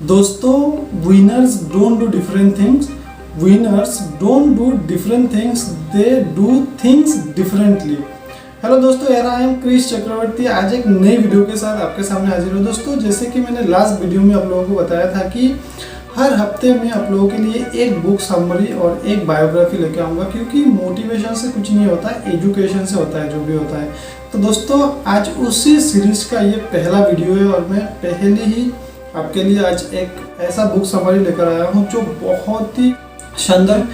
दोस्तों, winners don't do different things, winners don't do different things, they do things differently. Hello दोस्तों, यार I am Krrish चक्रवर्ती। आज एक नई वीडियो के साथ आपके सामने हाजिर हूँ। दोस्तों, जैसे कि मैंने लास्ट वीडियो में आप लोगों को बताया था कि हर हफ्ते में आप लोगों के लिए एक बुक समरी और एक बायोग्राफी लेके आऊँगा, क्योंकि मोटिवेशन से कुछ नहीं होता, एजुकेशन से होता है जो भी होता है। तो दोस्तों, आज उसी सीरीज का ये पहला वीडियो है और मैं पहले ही आपके लिए आज एक ऐसा बुक समरी लेकर आया हूँ जो बहुत ही शानदार।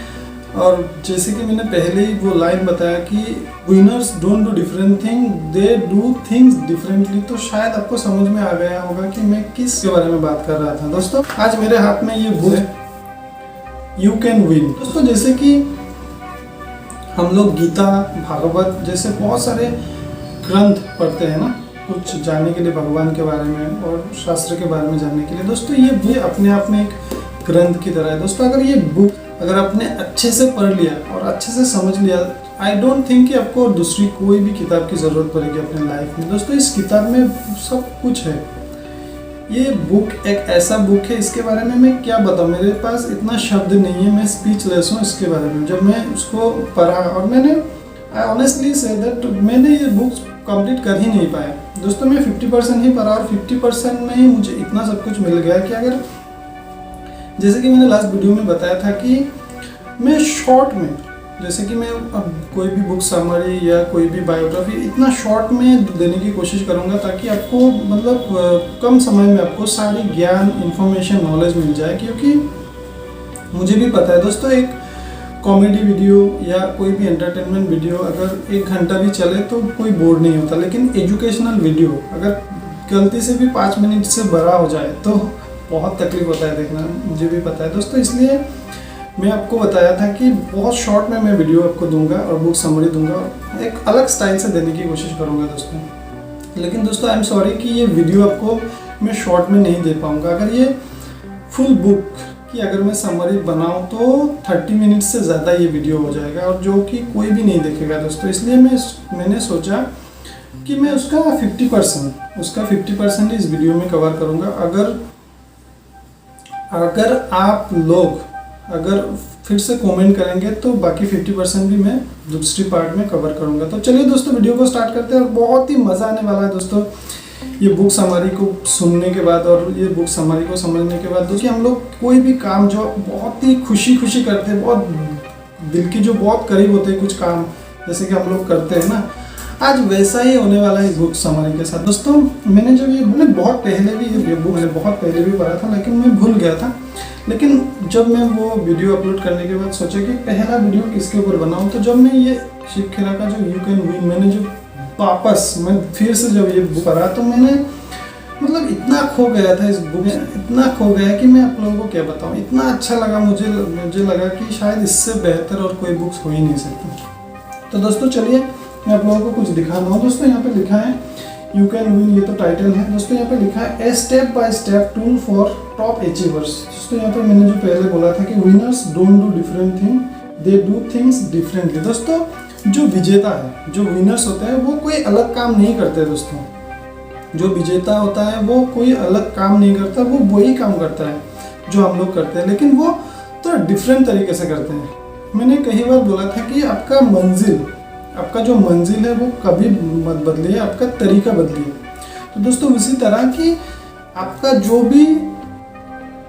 और जैसे कि मैंने पहले ही वो लाइन बताया कि winners don't do different thing, they do things differently, तो शायद आपको समझ में आ गया होगा कि मैं किस के बारे में बात कर रहा था। दोस्तों, आज मेरे हाथ में ये बुक है, यू कैन विन। दोस्तों, जैसे कि हम लोग गीता, भागवत जैसे बहुत सारे ग्रंथ पढ़ते हैं ना, कुछ जानने के लिए भगवान के बारे में और शास्त्र के बारे में जानने के लिए। दोस्तों, ये अपने आप में एक ग्रंथ की तरह है। दोस्तों, अगर ये बुक अगर आपने अच्छे से पढ़ लिया और अच्छे से समझ लिया, आई डोंट थिंक कि आपको दूसरी कोई भी किताब की ज़रूरत पड़ेगी अपने लाइफ में। दोस्तों, इस किताब में सब कुछ है। ये बुक एक ऐसा बुक है, इसके बारे में मैं क्या बताऊँ, मेरे पास इतना शब्द नहीं है, मैं स्पीचलेस हूँ इसके बारे में। जब मैं उसको पढ़ा और मैंने आई ऑनेस्टली से दैट मैंने ये बुक कंप्लीट कर ही नहीं पाया। दोस्तों, मैं 50% ही पढ़ा और 50% में ही मुझे इतना सब कुछ मिल गया कि अगर जैसे कि मैंने लास्ट वीडियो में बताया था कि मैं शॉर्ट में, जैसे कि मैं अब कोई भी बुक समरी या कोई भी बायोग्राफी इतना शॉर्ट में देने की कोशिश करूँगा ताकि आपको मतलब कम समय में आपको सारी ज्ञान, इंफॉर्मेशन, नॉलेज मिल जाए। क्योंकि मुझे भी पता है दोस्तों, एक कॉमेडी वीडियो या कोई भी एंटरटेनमेंट वीडियो अगर 1 घंटा भी चले तो कोई बोर नहीं होता, लेकिन एजुकेशनल वीडियो अगर गलती से भी 5 मिनट से बड़ा हो जाए तो बहुत तकलीफ होता है देखना, मुझे भी पता है दोस्तों। इसलिए मैं आपको बताया था कि बहुत शॉर्ट में मैं वीडियो आपको दूंगा और बुक समरी दूंगा, एक अलग स्टाइल से देने की कोशिश करूंगा दोस्तों। लेकिन दोस्तों, आई एम सॉरी कि ये वीडियो आपको मैं शॉर्ट में नहीं दे पाऊंगा। अगर ये फुल बुक कि अगर मैं समरी बनाऊं तो 30 मिनट से ज़्यादा ये वीडियो हो जाएगा और जो कि कोई भी नहीं देखेगा दोस्तों। इसलिए मैंने सोचा कि मैं उसका 50% इस वीडियो में कवर करूंगा। अगर आप लोग अगर फिर से कमेंट करेंगे तो बाकी 50% भी मैं दूसरी पार्ट में कवर करूंगा। तो चलिए दोस्तों, वीडियो को स्टार्ट करते हैं और बहुत ही मज़ा आने वाला है दोस्तों ये बुक समरी को सुनने के बाद और ये बुक समरी को समझने के बाद। दोस्तों, हम लोग कोई भी काम जो बहुत ही खुशी करते हैं, बहुत दिल की जो बहुत करीब होते हैं कुछ काम, जैसे कि हम लोग करते हैं ना, आज वैसा ही होने वाला है इस बुक समरी के साथ। दोस्तों, मैंने बहुत पहले भी ये बुक मैंने बहुत पहले भी पढ़ा था, लेकिन मैं भूल गया था। लेकिन जब मैं वो वीडियो अपलोड करने के बाद सोचा कि पहला वीडियो किसके ऊपर बनाऊं, तो जब मैं ये शिव खेरा का जो यू कैन विन मैंने जो मैं फिर से जब ये बुक पढ़ा तो मैंने मतलब इतना खो गया था इस बुक में, इतना खो गया कि मैं आप लोगों को क्या बताऊं। इतना अच्छा लगा मुझे लगा कि शायद इससे बेहतर और कोई बुक्स हो ही नहीं सकती। तो दोस्तों, चलिए मैं आप लोगों को कुछ दिखा रहा हूँ। दोस्तों, यहाँ पे लिखा है यू कैन विन, ये तो टाइटल है। दोस्तों, यहाँ पे लिखा है a step by step tool for top achievers. दोस्तों, यहाँ पे मैंने जो पहले बोला था कि winners don't do different thing, they do things differently. दोस्तों, जो विजेता है, जो विनर्स होते हैं, वो कोई अलग काम नहीं करते। दोस्तों, जो विजेता होता है वो कोई अलग काम नहीं करता, वो वही काम करता है जो हम लोग करते हैं, लेकिन वो तो डिफरेंट तरीके से करते हैं। मैंने कई बार बोला था कि आपका जो मंजिल है वो कभी मत बदलिए, आपका तरीका बदलिए। तो दोस्तों, उसी तरह कि आपका जो भी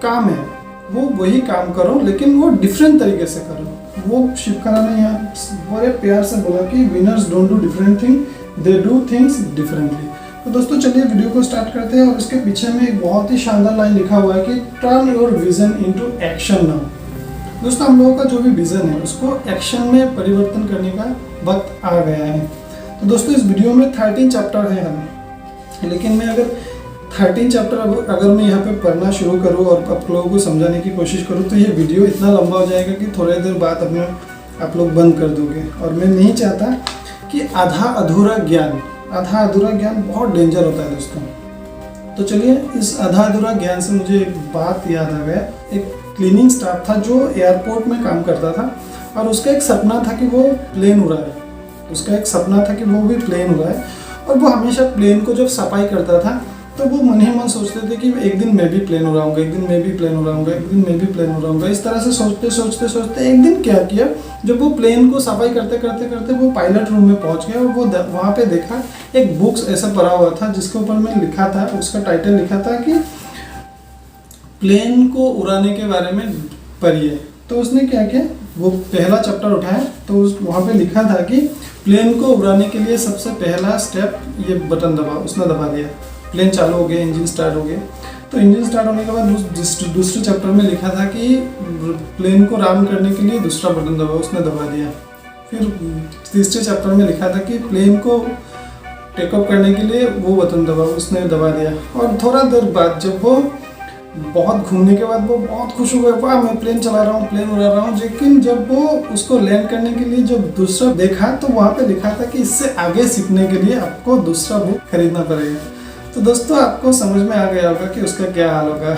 काम है वो वही काम करो, लेकिन वो डिफरेंट तरीके से करो। वो शिव खेरा ने यहाँ बड़े प्यार से बोला कि winners don't do different thing, they do things differently. तो दोस्तों, चलिए वीडियो को स्टार्ट करते हैं। और इसके पीछे में एक बहुत ही शानदार लाइन लिखा हुआ है कि turn your vision into action now. दोस्तों, हम लोगों का जो भी विजन है उसको एक्शन में परिवर्तन करने का वक्त आ गया है। तो दोस्तों, इस वीडियो में 13 चैप्टर है हमें, लेकिन मैं अगर 13 चैप्टर अगर मैं यहाँ पे पढ़ना शुरू करूँ और आप लोगों को समझाने की कोशिश करूँ तो ये वीडियो इतना लंबा हो जाएगा कि थोड़ी देर बाद आप लोग बंद कर दोगे। और मैं नहीं चाहता कि आधा अधूरा ज्ञान बहुत डेंजर होता है दोस्तों। तो चलिए, इस आधा अधूरा ज्ञान से मुझे एक बात याद आ गया। एक क्लीनिंग स्टाफ था जो एयरपोर्ट में काम करता था और उसका एक सपना था कि वो प्लेन उड़ाए। और वो हमेशा प्लेन को जब सफाई करता था तो वो मन ही मन सोचते थे कि एक दिन मैं भी प्लेन उड़ाऊंगा, एक दिन मैं भी प्लेन उड़ाऊंगा, एक दिन मैं भी प्लेन उड़ाऊंगा। इस तरह से सोचते सोचते सोचते एक दिन क्या किया, जब वो प्लेन को सफाई करते करते करते वो पायलट रूम में पहुंच गया और वो वहाँ पे देखा एक बुक्स ऐसा पड़ा हुआ था जिसके ऊपर में लिखा था, उसका टाइटल लिखा था कि प्लेन को उड़ाने के बारे में पढ़िए। तो उसने क्या किया, वो पहला चैप्टर उठाया तो वहाँ पे लिखा था कि प्लेन को उड़ाने के लिए सबसे पहला स्टेप ये बटन दबा, उसने दबा दिया, प्लेन चालू हो गया, इंजन स्टार्ट हो गया। तो इंजन स्टार्ट होने के बाद दूसरे चैप्टर में लिखा था कि प्लेन को राम करने के लिए दूसरा बटन दबा, उसने दबा दिया। फिर तीसरे चैप्टर में लिखा था कि प्लेन को टेक ऑफ करने के लिए वो बटन दबा, उसने दबा दिया। और थोड़ा देर बाद जब वो बहुत घूमने के बाद वो बहुत खुश हो गए, वाह मैं प्लेन चला रहा हूँ, प्लेन उड़ा रहा हूँ। लेकिन जब वो उसको लैंड करने के लिए जब दूसरा देखा तो वहाँ पे लिखा था कि इससे आगे सीखने के लिए आपको दूसरा बुक खरीदना पड़ेगा। तो दोस्तों आपको समझ में आ गया होगा कि उसका क्या हाल होगा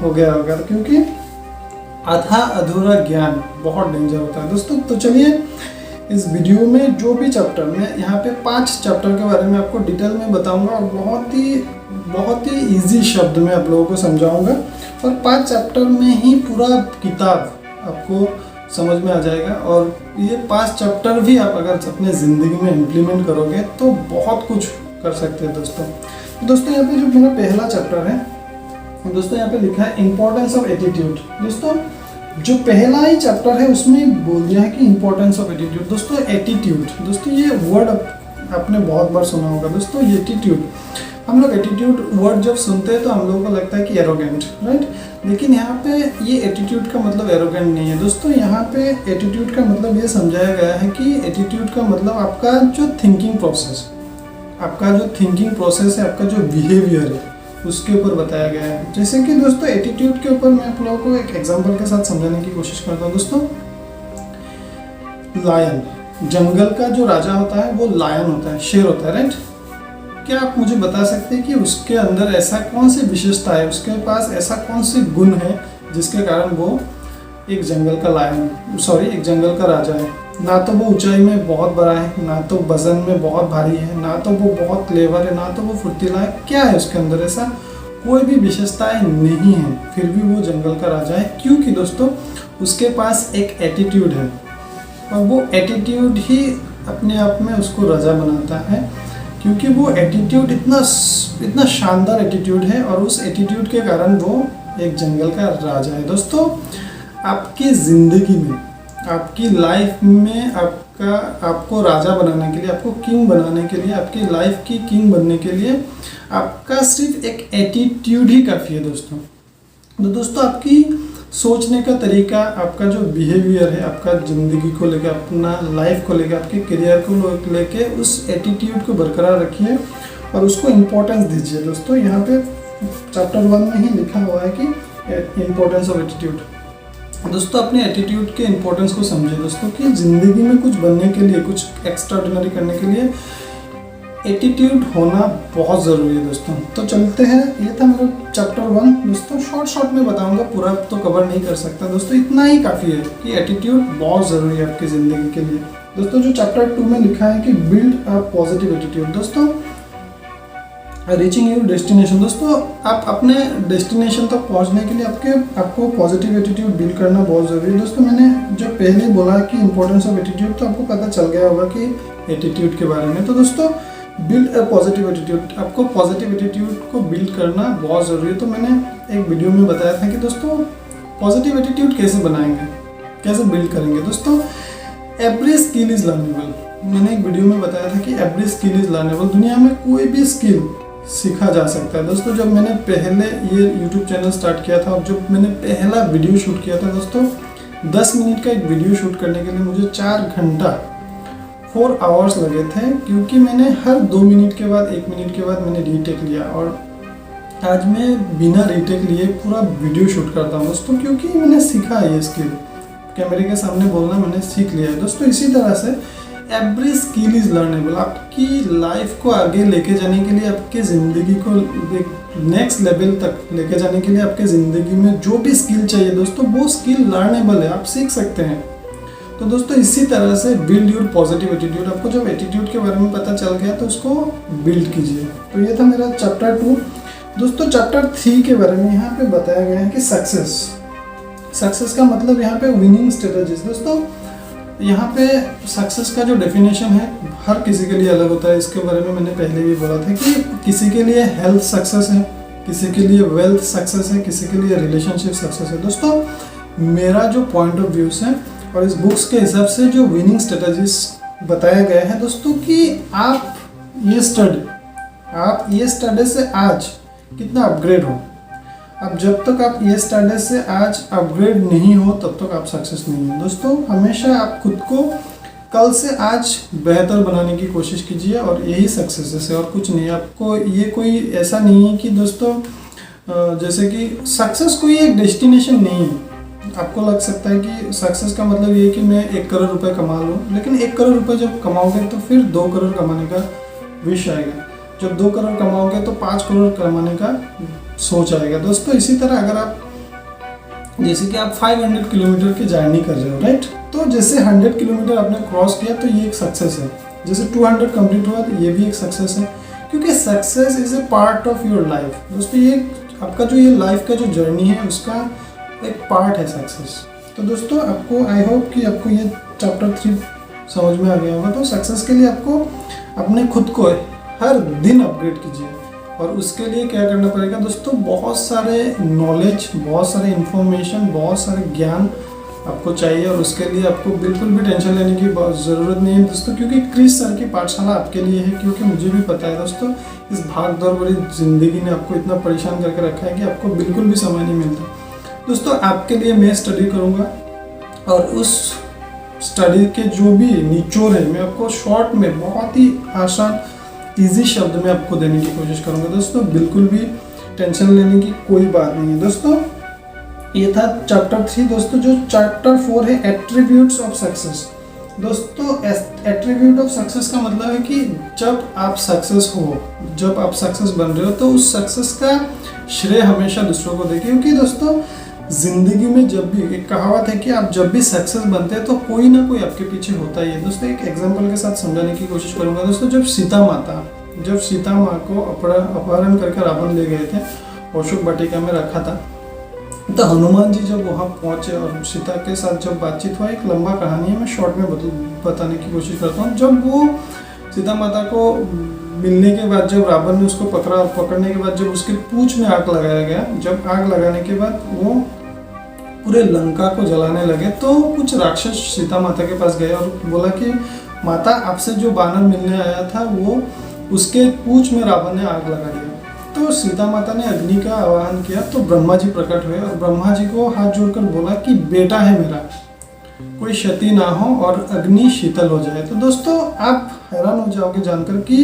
हो गया होगा, क्योंकि आधा अधूरा ज्ञान बहुत डेंजर होता है दोस्तों। तो चलिए इस वीडियो में जो भी चैप्टर, मैं यहाँ पे 5 चैप्टर के बारे में आपको डिटेल में बताऊंगा और बहुत ही इजी शब्द में आप लोगों को समझाऊंगा और 5 चैप्टर में ही पूरा किताब आपको समझ में आ जाएगा। और ये 5 चैप्टर भी आप अगर अपने ज़िंदगी में इम्प्लीमेंट करोगे तो बहुत कुछ कर सकते हैं दोस्तों यहाँ पे जो मेरा पहला चैप्टर है दोस्तों, यहाँ पे लिखा है इम्पोर्टेंस ऑफ एटीट्यूड। दोस्तों जो पहला ही चैप्टर है उसमें बोल दिया है कि इम्पोर्टेंस ऑफ एटीट्यूड। दोस्तों एटीट्यूड, दोस्तों ये वर्ड आपने बहुत बार सुना होगा दोस्तों, ये एटीट्यूड। हम लोग एटीट्यूड वर्ड जब सुनते हैं तो हम लोगों को लगता है कि एरोगेंट, राइट। लेकिन यहाँ पे ये एटीट्यूड का मतलब एरोगेंट नहीं है दोस्तों। यहाँ पे एटीट्यूड का मतलब ये समझाया गया है कि एटीट्यूड का मतलब आपका जो थिंकिंग प्रोसेस है, आपका जो बिहेवियर है उसके ऊपर बताया गया है। जैसे कि दोस्तों एटीट्यूड के ऊपर मैं आप लोगों को एक एग्जांपल के साथ समझाने की कोशिश करता हूँ दोस्तों। लायन, जंगल का जो राजा होता है वो लायन होता है, शेर होता है, राइट। क्या आप मुझे बता सकते हैं कि उसके अंदर ऐसा कौन सी विशेषता है, उसके पास ऐसा कौन सी गुण है जिसके कारण वो एक जंगल का राजा है। ना तो वो ऊंचाई में बहुत बड़ा है, ना तो वजन में बहुत भारी है, ना तो वो बहुत क्लेवर है, ना तो वो फुर्तीला है। क्या है उसके अंदर, ऐसा कोई भी विशेषताएं नहीं है, फिर भी वो जंगल का राजा है। क्योंकि दोस्तों उसके पास एक एटीट्यूड है और वो एटीट्यूड ही अपने आप में उसको राजा बनाता है, क्योंकि वो एटीट्यूड इतना शानदार एटीट्यूड है और उस एटीट्यूड के कारण वो एक जंगल का राजा है। दोस्तों आपकी ज़िंदगी में, आपकी लाइफ में आपको राजा बनाने के लिए, आपको किंग बनाने के लिए, आपकी लाइफ की किंग बनने के लिए आपका सिर्फ एक एटीट्यूड ही काफ़ी है दोस्तों। तो दोस्तों आपकी सोचने का तरीका, आपका जो बिहेवियर है, आपका ज़िंदगी को लेकर, अपना लाइफ को लेकर, आपके करियर को लेकर उस एटीट्यूड को बरकरार रखिए और उसको इम्पोर्टेंस दीजिए। दोस्तों यहाँ पे चैप्टर 1 में ही लिखा हुआ है कि इम्पोर्टेंस ऑफ एटीट्यूड। दोस्तों अपने एटीट्यूड के इम्पोर्टेंस को समझिए दोस्तों, कि ज़िंदगी में कुछ बनने के लिए, कुछ एक्स्ट्राऑर्डिनरी करने के लिए एटीट्यूड होना बहुत ज़रूरी है दोस्तों। तो चलते हैं, ये था मेरा चैप्टर 1 दोस्तों। शॉर्ट में बताऊंगा, पूरा तो कवर नहीं कर सकता दोस्तों, इतना ही काफ़ी है कि एटीट्यूड बहुत ज़रूरी है आपकी ज़िंदगी के लिए। दोस्तों जो चैप्टर 2 में लिखा है कि बिल्ड अ पॉजिटिव एटीट्यूड। दोस्तों रीचिंग योर डेस्टिनेशन, दोस्तों आप अपने डेस्टिनेशन तक पहुंचने के लिए आपको पॉजिटिव एटीट्यूड बिल्ड करना बहुत ज़रूरी है। दोस्तों मैंने जो पहले बोला कि इंपॉर्टेंस ऑफ एटीट्यूड, तो आपको पता चल गया होगा कि एटीट्यूड के बारे में। तो दोस्तों बिल्ड अ पॉजिटिव एटीट्यूड, आपको पॉजिटिव एटीट्यूड को बिल्ड करना बहुत ज़रूरी है। तो मैंने एक वीडियो में बताया था कि दोस्तों पॉजिटिव एटीट्यूड कैसे बनाएंगे, कैसे बिल्ड करेंगे। दोस्तों एवरी स्किल इज़ लर्नेबल, मैंने एक वीडियो में बताया था कि एवरी स्किल इज़ लर्नेबल। दुनिया में कोई भी स्किल सीखा जा सकता है। दोस्तों जब मैंने पहले ये YouTube चैनल स्टार्ट किया था और जब मैंने पहला वीडियो शूट किया था दोस्तों, 10 मिनट का एक वीडियो शूट करने के लिए मुझे 4 आवर्स लगे थे, क्योंकि मैंने हर 2 मिनट के बाद 1 मिनट के बाद मैंने रीटेक लिया। और आज मैं बिना रीटेक लिए पूरा वीडियो शूट करता हूँ दोस्तों, क्योंकि मैंने सीखा है ये स्किल, कैमरे के सामने बोलना मैंने सीख लिया है दोस्तों। इसी तरह से एवरी स्किल इज़ लर्नेबल। आपकी लाइफ को आगे लेके जाने के लिए, आपकी ज़िंदगी को नेक्स्ट लेवल तक लेके जाने के लिए, आपके ज़िंदगी में जो भी स्किल चाहिए दोस्तों, वो स्किल लर्नेबल है, आप सीख सकते हैं। तो दोस्तों इसी तरह से बिल्ड योर पॉजिटिव एटीट्यूड। आपको जब एटीट्यूड के बारे में पता चल गया तो उसको बिल्ड कीजिए। तो ये था मेरा चैप्टर 2 दोस्तों चैप्टर 3 के बारे में यहाँ पे बताया गया है कि सक्सेस का मतलब यहाँ पे विनिंग स्ट्रेटजीज। दोस्तों यहाँ पे सक्सेस का जो डेफिनेशन है हर किसी के लिए अलग होता है। इसके बारे में मैंने पहले भी बोला था कि किसी के लिए हेल्थ सक्सेस है, किसी के लिए वेल्थ सक्सेस है, किसी के लिए रिलेशनशिप सक्सेस है। दोस्तों मेरा जो पॉइंट ऑफ व्यूज है और इस बुक्स के हिसाब से जो विनिंग स्ट्रेटजीज बताया गया है दोस्तों कि आप ये स्टडी से आज कितना अपग्रेड हो। अब जब तक आप ये स्टडी से आज अपग्रेड नहीं हो तब तक आप सक्सेस नहीं हो। दोस्तों हमेशा आप खुद को कल से आज बेहतर बनाने की कोशिश कीजिए और यही सक्सेस है और कुछ नहीं। आपको ये कोई ऐसा नहीं है कि दोस्तों जैसे कि सक्सेस कोई एक डेस्टिनेशन नहीं है। आपको लग सकता है कि सक्सेस का मतलब ये है कि मैं 1 करोड़ रुपए कमा लूँ, लेकिन 1 करोड़ रुपए जब कमाओगे तो फिर 2 करोड़ कमाने का विश आएगा। जब 2 करोड़ कमाओगे तो 5 करोड़ कमाने का सोच आएगा। दोस्तों इसी तरह अगर आप जैसे कि आप 500 किलोमीटर की जर्नी कर रहे हो, राइट, तो जैसे 100 किलोमीटर आपने क्रॉस किया तो ये एक सक्सेस है। जैसे 200 कंप्लीट हुआ तो ये भी एक सक्सेस है, क्योंकि success is a part of your life. दोस्तों ये आपका जो ये लाइफ का जो जर्नी है उसका एक पार्ट है सक्सेस। तो दोस्तों आपको आई होप कि आपको ये चैप्टर 3 समझ में आ गया होगा। तो सक्सेस के लिए आपको अपने खुद को हर दिन अपग्रेड कीजिए और उसके लिए क्या करना पड़ेगा दोस्तों, बहुत सारे नॉलेज, बहुत सारे इन्फॉर्मेशन, बहुत सारे ज्ञान आपको चाहिए और उसके लिए आपको बिल्कुल भी टेंशन लेने की ज़रूरत नहीं है दोस्तों, क्योंकि क्रिस सर की पाठशाला आपके लिए है। क्योंकि मुझे भी पता है दोस्तों इस भाग दौड़ भरी ज़िंदगी ने आपको इतना परेशान करके रखा है कि आपको बिल्कुल भी समय नहीं मिलता। दोस्तों आपके लिए मैं स्टडी करूँगा और उस स्टडी के जो भी निचोड़ है मैं आपको शॉर्ट में बहुत ही आसान इजी शब्द में आपको देने की कोशिश करूंगा। दोस्तों बिल्कुल भी टेंशन लेने की कोई बात नहीं है। दोस्तों ये था चैप्टर 3। दोस्तों जो चैप्टर 4 है एट्रीब्यूट्स ऑफ सक्सेस। दोस्तों एट्रीब्यूट ऑफ सक्सेस का मतलब है कि जब आप सक्सेस हो, जब आप सक्सेस बन रहे हो तो उस सक्सेस का श्रेय हमेशा दूसरों को दें। क्योंकि दोस्तों जिंदगी में जब भी एक कहावत है कि आप जब भी सक्सेस बनते हैं तो कोई ना कोई आपके पीछे होता ही है। दोस्तों एक एग्जांपल के साथ समझाने की कोशिश करूंगा। दोस्तों जब सीता माँ को अपहरण करके रावण ले गए थे, अशोक वाटिका में रखा था, तो हनुमान जी जब वहाँ पहुँचे और सीता के साथ जब बातचीत हुआ, एक लंबा कहानी है, मैं शॉर्ट में बताने की कोशिश करता हूँ। जब वो सीता माता को मिलने के बाद जब रावण ने उसको पकड़ने के बाद जब उसके पूंछ में आग लगाया गया, जब आग लगाने के बाद वो पूरे लंका को जलाने लगे, तो कुछ राक्षस सीता माता के पास गए और बोला कि माता आपसे जो बानर मिलने आया था वो उसके पूंछ में रावण ने आग लगा दिया। तो सीता माता ने अग्नि का आवाहन किया तो ब्रह्मा जी प्रकट हुए और ब्रह्मा जी को हाथ जोड़कर बोला कि बेटा है मेरा, कोई क्षति ना हो और अग्नि शीतल हो जाए। तो दोस्तों आप हैरान हो जाओगे जानकर कि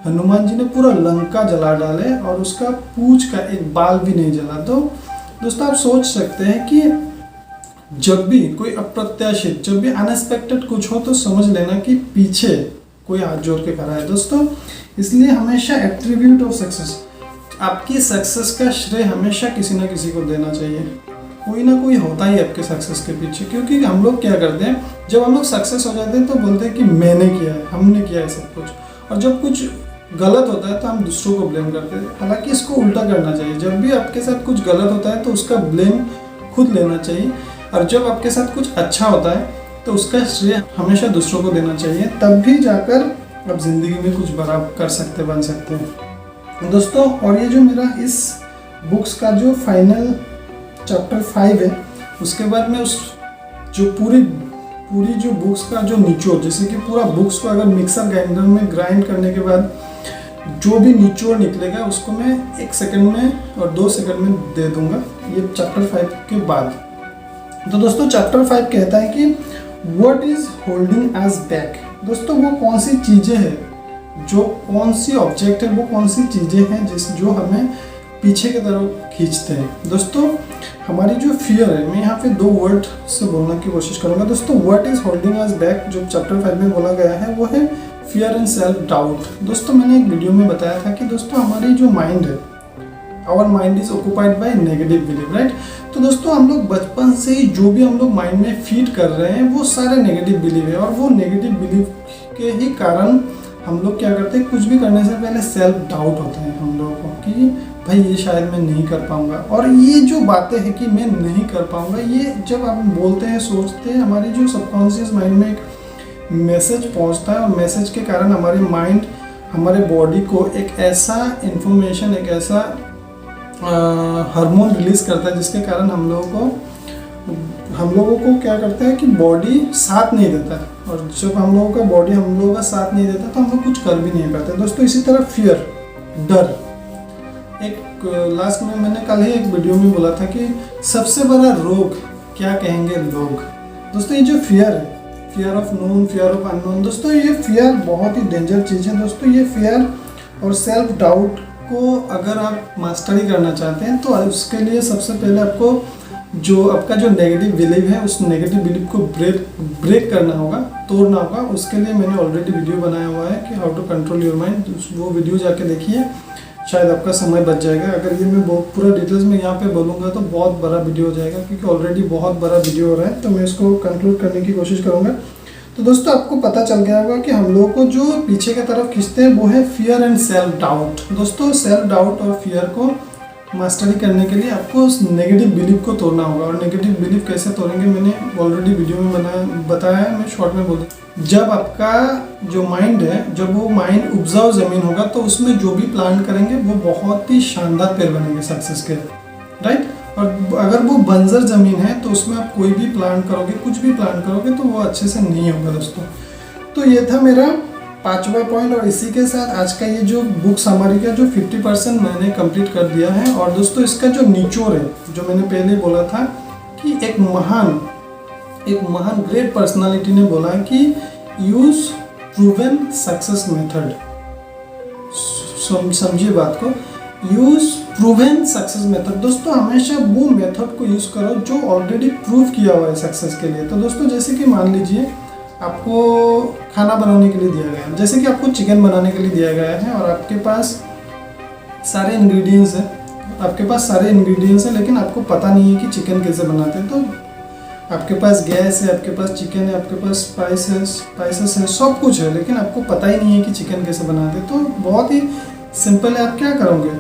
हनुमान जी ने पूरा लंका जला डाले और उसका पूंछ का एक बाल भी नहीं जला। तो दोस्तों आप सोच सकते हैं कि जब भी कोई अप्रत्याशित, जब भी अनएक्सपेक्टेड कुछ हो तो समझ लेना कि पीछे कोई हाथ जोड़ के खड़ा है। दोस्तों इसलिए हमेशा एट्रीब्यूट ऑफ सक्सेस, आपकी सक्सेस का श्रेय हमेशा किसी ना किसी को देना चाहिए। कोई ना कोई होता ही आपके सक्सेस के पीछे। क्योंकि हम लोग क्या करते हैं, जब हम लोग सक्सेस हो जाते हैं तो बोलते हैं कि मैंने किया है, हमने किया है सब कुछ, और जब कुछ गलत होता है तो हम दूसरों को ब्लेम करते हैं। हालांकि इसको उल्टा करना चाहिए। जब भी आपके साथ कुछ गलत होता है तो उसका ब्लेम खुद लेना चाहिए, और जब आपके साथ कुछ अच्छा होता है तो उसका श्रेय हमेशा दूसरों को देना चाहिए। तब भी जाकर आप जिंदगी में कुछ बड़ा कर सकते, बन सकते हैं दोस्तों। और ये जो मेरा इस बुक्स का जो फाइनल चैप्टर 5 है, उसके बाद में उस जो पूरी जो बुक्स का जो निचोड़, जैसे कि पूरा बुक्स को अगर मिक्सर ग्राइंडर में ग्राइंड करने के बाद जो भी निचोड़ निकलेगा उसको मैं 1 सेकंड में और 2 सेकंड में दे दूंगा ये चैप्टर 5 के बाद। तो दोस्तों चैप्टर 5 कहता है कि what is holding us back. दोस्तों वो कौन सी चीज़ें हैं, जो कौन सी ऑब्जेक्ट है, वो कौन सी चीज़ें हैं जो हमें पीछे की तरफ खींचते हैं। दोस्तों हमारी जो फियर है, मैं यहाँ पे 2 वर्ड से बोलने की कोशिश करूँगा। दोस्तों what is holding us back जो चैप्टर 5 में बोला गया है वो है फियर एंड सेल्फ डाउट। दोस्तों मैंने एक वीडियो में बताया था कि दोस्तों हमारी जो माइंड है, our mind is occupied by negative belief, right. तो दोस्तों हम लोग बचपन से ही जो भी हम लोग माइंड में फीड कर रहे हैं वो सारे नेगेटिव बिलीफ है, और वो नेगेटिव बिलीफ के ही कारण हम लोग क्या करते हैं, कुछ भी करने से पहले सेल्फ डाउट होता है हम लोगों को कि भाई ये शायद मैं नहीं कर पाऊँगा। और ये जो बातें हैं कि मैं नहीं कर पाऊँगा, ये जब हम बोलते हैं, सोचते हैं, हमारी जो सबकॉन्शियस माइंड में एक मैसेज पहुँचता है और मैसेज के कारण हमारे माइंड, हमारे बॉडी को एक ऐसा इन्फॉर्मेशन, एक ऐसा हार्मोन रिलीज़ करता है जिसके कारण हम लोगों को क्या करता है कि बॉडी साथ नहीं देता है। और जब हम लोगों का बॉडी हम लोगों का साथ नहीं देता तो हम लोग कुछ कर भी नहीं पाते दोस्तों। इसी तरह फियर, डर, एक लास्ट में मैंने कल ही एक वीडियो में बोला था कि सबसे बड़ा रोग क्या कहेंगे लोग। दोस्तों ये जो फियर है, fear of known, fear of unknown, दोस्तों ये फियर बहुत ही डेंजर चीज़ है दोस्तों। ये फियर और सेल्फ डाउट को अगर आप मास्टरी करना चाहते हैं तो उसके लिए सबसे पहले आपको जो आपका जो नेगेटिव बिलीव है, उस नेगेटिव बिलीव को ब्रेक करना होगा, तोड़ना होगा। उसके लिए मैंने ऑलरेडी वीडियो बनाया हुआ है कि how to control your mind, वो वीडियो जाके देखिए, शायद आपका समय बच जाएगा। अगर ये मैं बहुत पूरा डिटेल्स में यहाँ पे बोलूँगा तो बहुत बड़ा वीडियो हो जाएगा, क्योंकि ऑलरेडी बहुत बड़ा वीडियो हो रहा है, तो मैं इसको कंक्लूड करने की कोशिश करूँगा। तो दोस्तों आपको पता चल गया होगा कि हम लोगों को जो पीछे की तरफ खींचते हैं वो है फियर एंड सेल्फ डाउट। दोस्तों सेल्फ डाउट और फियर को मास्टरी करने के लिए आपको उस नेगेटिव बिलीव को तोड़ना होगा। और नेगेटिव बिलीव कैसे तोड़ेंगे मैंने ऑलरेडी वीडियो में बताया है, मैं शॉर्ट में बोल दूँ। जब आपका जो माइंड है, जब वो माइंड उपजाऊ ज़मीन होगा तो उसमें जो भी प्लान करेंगे वो बहुत ही शानदार पेड़ बनेंगे सक्सेस के, राइट। और अगर वो बंजर ज़मीन है तो उसमें आप कोई भी प्लान करोगे, कुछ भी प्लान करोगे तो वो अच्छे से नहीं होगा दोस्तों। तो ये था मेरा 5वां पॉइंट, और इसी के साथ आज का ये जो बुक समरी का जो 50% मैंने कंप्लीट कर दिया है। और दोस्तों इसका जो निचोड़ है, जो मैंने पहले बोला था कि एक महान ग्रेट पर्सनालिटी ने बोला है कि यूज प्रूवन सक्सेस मेथड। समझिए बात को, यूज प्रूवन सक्सेस मेथड। दोस्तों हमेशा वो मेथड को यूज करो जो ऑलरेडी प्रूव किया हुआ है सक्सेस के लिए। तो दोस्तों जैसे कि मान लीजिए आपको खाना बनाने के लिए दिया गया है, जैसे कि आपको चिकन बनाने के लिए दिया गया है और आपके पास सारे इंग्रेडिएंट्स हैं, लेकिन आपको पता नहीं है कि चिकन कैसे बनाते हैं। तो आपके पास गैस है, आपके पास चिकन है, आपके पास स्पाइसेस है, सब कुछ है, लेकिन आपको पता ही नहीं है कि चिकन कैसे बनाते। तो बहुत ही सिंपल है, आप क्या करोगे,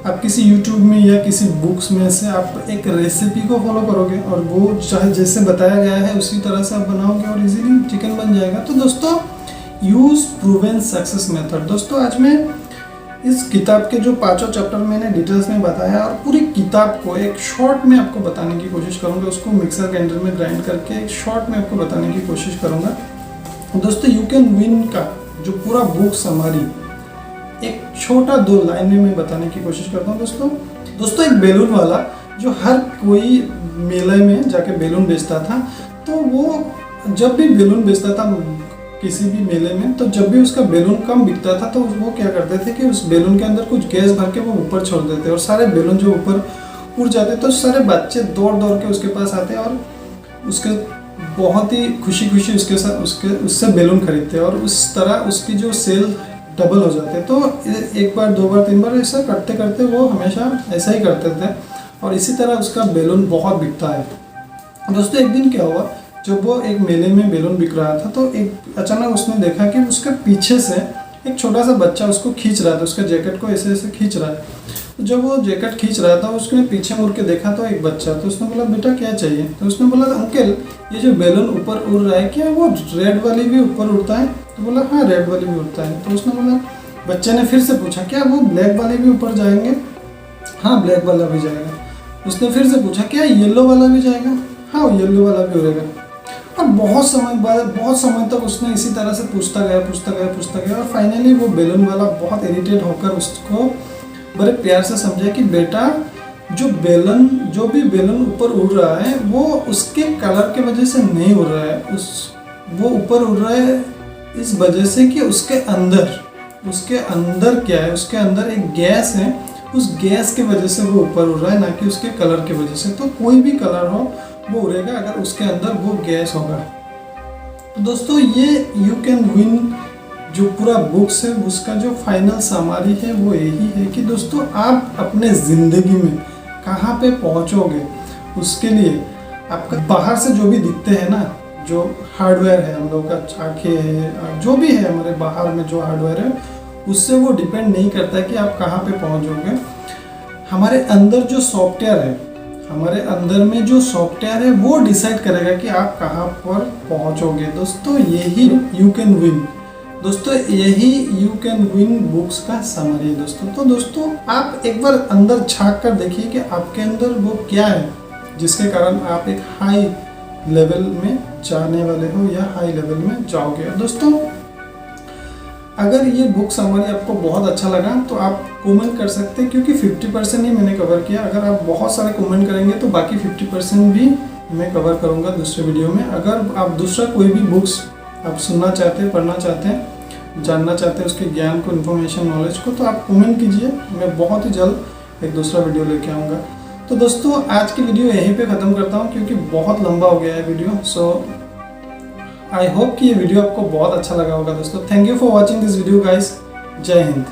आप किसी यूट्यूब में या किसी बुक्स में से आप एक रेसिपी को फॉलो करोगे और वो चाहे जैसे बताया गया है उसी तरह से आप बनाओगे और इजीली चिकन बन जाएगा। तो दोस्तों यूज प्रूवन सक्सेस मेथड। दोस्तों आज मैं इस किताब के जो 5 चैप्टर मैंने डिटेल्स में बताया और पूरी किताब को एक शॉर्ट में आपको बताने की कोशिश करूँगा, उसको मिक्सर ग्राइंडर में ग्राइंड करके एक शॉर्ट में आपको बताने की कोशिश करूँगा। दोस्तों यू कैन विन का जो पूरा बुक समरी एक छोटा 2 लाइन में मैं बताने की कोशिश करता हूँ। दोस्तों एक बैलून वाला जो हर कोई मेले में जाके बैलून बेचता था, तो वो जब भी बैलून बेचता था किसी भी मेले में, तो जब भी उसका बैलून कम बिकता था तो वो क्या करते थे कि उस बैलून के अंदर कुछ गैस भर के वो ऊपर छोड़ देते और सारे बैलून जो ऊपर उड़ जाते, तो सारे बच्चे दौड़ के उसके पास आते और उसके बहुत ही खुशी उससे बैलून खरीदते और उस तरह उसकी जो सेल डबल हो जाते। तो 1 बार 2 बार 3 बार ऐसा करते करते वो हमेशा ऐसा ही करते थे और इसी तरह उसका बैलून बहुत बिकता है। दोस्तों एक दिन क्या हुआ, जब वो एक मेले में बैलून बिक रहा था तो एक अचानक उसने देखा कि उसके पीछे से एक छोटा सा बच्चा उसको खींच रहा था, उसके जैकेट को ऐसे ऐसे खींच रहा है। तो जब वो जैकेट खींच रहा था उसने पीछे मुड़ के देखा तो एक बच्चा, तो उसने बोला बेटा क्या चाहिए, तो उसने बोला अंकल ये जो बैलून ऊपर उड़ रहा है क्या वो रेड वाली भी ऊपर उड़ता है, तो बोला हाँ रेड वाली भी उड़ता है। तो उसने बोला, बच्चे ने फिर से पूछा क्या वो ब्लैक वाले भी ऊपर जाएंगे, हाँ ब्लैक वाला भी जाएगा। उसने फिर से पूछा क्या येलो वाला भी जाएगा, हाँ येलो वाला भी उड़ेगा। और बहुत समय तक उसने इसी तरह से पूछता गया और फाइनली वो बैलून वाला बहुत इरिटेट होकर उसको बड़े प्यार से समझा कि बेटा जो भी बैलून ऊपर उड़ रहा है वो उसके कलर के वजह से नहीं उड़ रहा है, वो ऊपर उड़ रहा है इस वजह से कि उसके अंदर क्या है, उसके अंदर एक गैस है, उस गैस के वजह से वो ऊपर उड़ रहा है, ना कि उसके कलर की वजह से। तो कोई भी कलर हो वो उड़ेगा अगर उसके अंदर वो गैस होगा। तो दोस्तों ये यू कैन विन जो पूरा बुक्स है उसका जो फाइनल समरी है वो यही है कि दोस्तों आप अपने ज़िंदगी में कहाँ पे पहुँचोगे, उसके लिए आपका बाहर से जो भी दिखते हैं ना, जो हार्डवेयर है हम लोग का, आँखें है, जो भी है हमारे बाहर में जो हार्डवेयर है, उससे वो डिपेंड नहीं करता है कि आप कहाँ पे पहुँचोगे। हमारे अंदर जो सॉफ्टवेयर है, हमारे अंदर में जो सॉफ्टवेयर है वो डिसाइड करेगा कि आप कहाँ पर पहुँचोगे। दोस्तों यही यू कैन विन, दोस्तों यही यू कैन विन बुक्स का समरी है दोस्तों। तो दोस्तों आप एक बार अंदर झांक कर देखिए कि आपके अंदर वो क्या है जिसके कारण आप एक हाई लेवल में जाने वाले हो या हाई लेवल में जाओगे। दोस्तों अगर ये बुक समरी आपको बहुत अच्छा लगा तो आप कमेंट कर सकते हैं, क्योंकि 50% ही मैंने कवर किया। अगर आप बहुत सारे कमेंट करेंगे तो बाकी 50% भी मैं कवर करूँगा दूसरे वीडियो में। अगर आप दूसरा कोई भी बुक्स आप सुनना चाहते हैं, पढ़ना चाहते हैं, जानना चाहते हैं उसके ज्ञान को, इन्फॉर्मेशन, नॉलेज को, तो आप कमेंट कीजिए। मैं बहुत ही जल्द एक दूसरा वीडियो लेके आऊँगा। तो दोस्तों आज की वीडियो यहीं पे ख़त्म करता हूँ क्योंकि बहुत लंबा हो गया है वीडियो। सो आई होप कि ये वीडियो आपको बहुत अच्छा लगा होगा दोस्तों। Thank you for watching this video guys. जय हिंद।